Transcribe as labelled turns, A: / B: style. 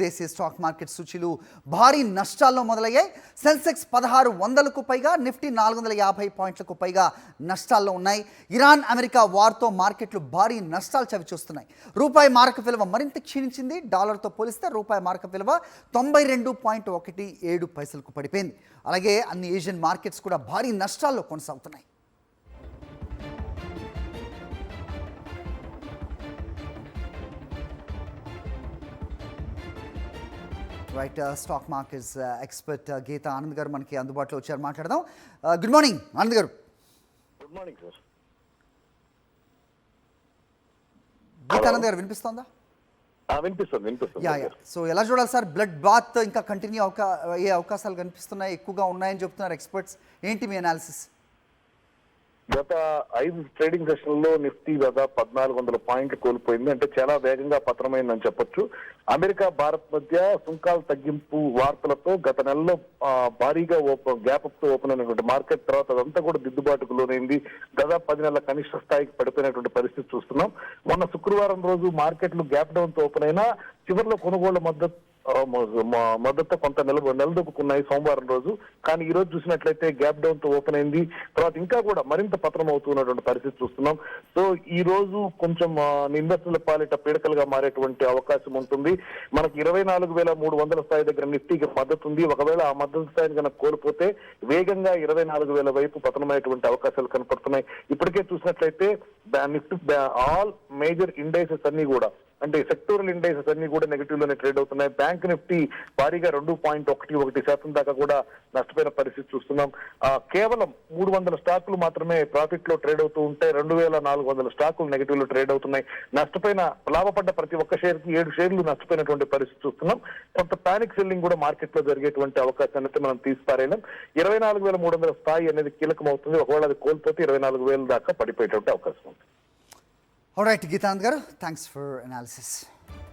A: దేశీయ stock market సూచీలు భారీ నష్టాల్లో మొదలయ్యాయి. సెన్సెక్స్ 1600కు పైగా, నిఫ్టీ 450 పాయింట్లకు పైగా నష్టాల్లో ఉన్నాయి. ఇరాన్ అమెరికా వార్తో మార్కెట్లు భారీ నష్టాలు చవిచూస్తున్నాయి. రూపాయి మారక విలువ మరింత క్షీణించింది. డాలర్తో పోలిస్తే రూపాయి మారక విలువ 92.17 పైసలకు పడిపోయింది. అలాగే అన్ని ఏషియన్ మార్కెట్స్ కూడా భారీ నష్టాల్లో కొనసాగుతున్నాయి. Right, stock markets expert Geeta Anand garu మనకి అందుబాటులో వచ్చారు, మాట్లాడదాం. Good morning Anand garu.
B: Good morning sir.
A: Geeta Anand garu వినిపిస్తోందా?
B: వినిపిస్తుంది.
A: యా. సో ఎలా చూడాలి సార్? బ్లడ్ బాత్ ఇంకా కంటిన్యూ అయ్యే అవకాశాలు కనిపిస్తున్నాయి, ఎక్కువగా ఉన్నాయని చెప్తున్నారు ఎక్స్పర్ట్స్. ఏంటి మీ అనాలిసిస్?
B: గత 5 ట్రేడింగ్ సెషన్లలో నిఫ్టీ దాదా 1400 పాయింట్లు కోల్పోయింది. అంటే చాలా వేగంగా పతనమైందని చెప్పొచ్చు. అమెరికా భారత్ మధ్య సుంకాల తగ్గింపు వార్తలతో గత నెలలో భారీగా గ్యాప్ అప్ తో ఓపెన్ అయినటువంటి మార్కెట్ తర్వాత అదంతా కూడా దిద్దుబాటుకు లోనైంది. దాదాపు 10 నెలల కనిష్ట స్థాయికి పడిపోయినటువంటి పరిస్థితి చూస్తున్నాం. మొన్న శుక్రవారం రోజు మార్కెట్లు గ్యాప్ డౌన్ తో ఓపెన్ అయినా చివరిలో కొనుగోళ్ల మద్దతు కొంత నిలదొక్కున్నాయి సోమవారం రోజు. కానీ ఈ రోజు చూసినట్లయితే గ్యాప్ డౌన్ తో ఓపెన్ అయింది. తర్వాత ఇంకా కూడా మరింత పతనం అవుతున్నటువంటి పరిస్థితి చూస్తున్నాం. సో ఈ రోజు కొంచెం ఇన్వెస్టర్ల పాలిట పీడకలుగా మారేటువంటి అవకాశం ఉంటుంది. మనకి 24,300 స్థాయి దగ్గర నిఫ్టీకి మద్దతు ఉంది. ఒకవేళ ఆ మద్దతు స్థాయిని కనుక కోల్పోతే వేగంగా 24,000 వైపు పతనమయ్యేటువంటి అవకాశాలు కనపడుతున్నాయి. ఇప్పటికే చూసినట్లయితే నిఫ్టీ ఆల్ మేజర్ ఇండైసెస్ అన్ని కూడా, అంటే సెక్టోరల్ ఇండైసెస్ అన్ని కూడా నెగిటివ్ లోనే ట్రేడ్ అవుతున్నాయి. బ్యాంక్ నిఫ్టీ భారీగా 2.11% దాకా కూడా నష్టపోయిన పరిస్థితి చూస్తున్నాం. కేవలం 300 స్టాకులు మాత్రమే ప్రాఫిట్ లో ట్రేడ్ అవుతూ ఉంటే 2,400 స్టాకులు నెగిటివ్ లో ట్రేడ్ అవుతున్నాయి. లాభపడ్డ ప్రతి ఒక్క షేర్ కి 7 షేర్లు నష్టపోయినటువంటి పరిస్థితి చూస్తున్నాం. కొంత పానిక్ సెల్లింగ్ కూడా మార్కెట్ లో జరిగేటువంటి అవకాశాన్ని అయితే మనం తీసిపారేయలేం. 24,300 స్థాయి అనేది కీలకం అవుతుంది. ఒకవేళ అది కోల్పోతే 24,000 దాకా పడిపోయేటువంటి అవకాశం ఉంది.
A: ఆల్రైట్ గీతానంద్ గారు, థ్యాంక్స్ ఫర్ అనాలిసిస్.